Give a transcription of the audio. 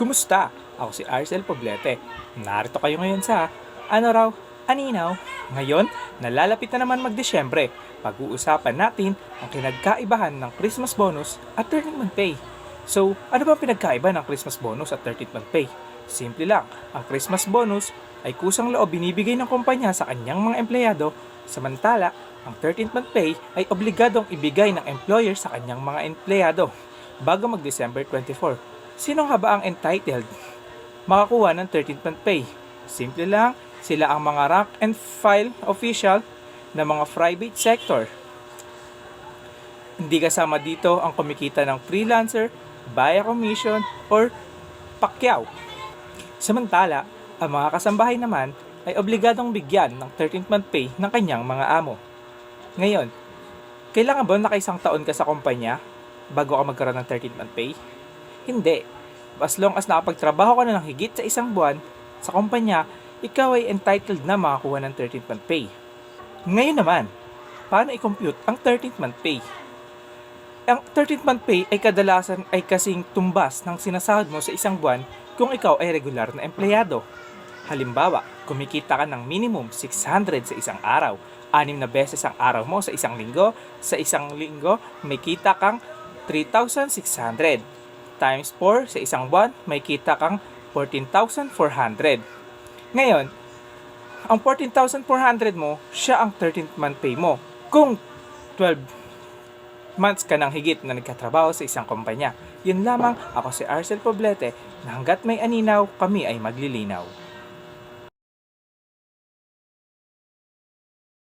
Kumusta? Ako si Arcel Poblete. Narito kayo ngayon sa, ano raw, aninaw. Ngayon, nalalapit na naman mag-Desyembre. Pag-uusapan natin ang kinagkaibahan ng Christmas bonus at 13th month pay. So, ano ba ang pinagkaiba ng Christmas bonus at 13th month pay? Simple lang, ang Christmas bonus ay kusang loob binibigay ng kumpanya sa kanyang mga empleyado, samantala, ang 13th month pay ay obligadong ibigay ng employer sa kanyang mga empleyado bago mag-December 24. Sino nga ba ang entitled makakuha ng 13th month pay? Simple lang, sila ang mga rank and file official ng mga private sector. Hindi kasama dito ang kumikita ng freelancer, via commission, or pakyaw. Samantala, ang mga kasambahay naman ay obligadong bigyan ng 13th month pay ng kanyang mga amo. Ngayon, kailangan ba nakaisang taon ka sa kumpanya bago ka magkaroon ng 13th month pay? Hindi. As long as nakapagtrabaho ka na ng higit sa isang buwan sa kumpanya, ikaw ay entitled na makakuha ng 13th month pay. Ngayon naman, paano i-compute ang 13th month pay? Ang 13th month pay ay kadalasan ay kasing tumbas ng sinasahod mo sa isang buwan kung ikaw ay regular na empleyado. Halimbawa, kumikita ka ng minimum 600 sa isang araw, 6 na beses ang araw mo sa isang linggo may kita kang 3,600. Times 4 sa isang buwan, may kita kang 14,400. Ngayon, ang 14,400 mo, siya ang 13th month pay mo. Kung 12 months ka nang higit na nagkatrabaho sa isang kumpanya. Yun lamang, ako si Arcel Poblete, na hanggat may aninaw, kami ay maglilinaw.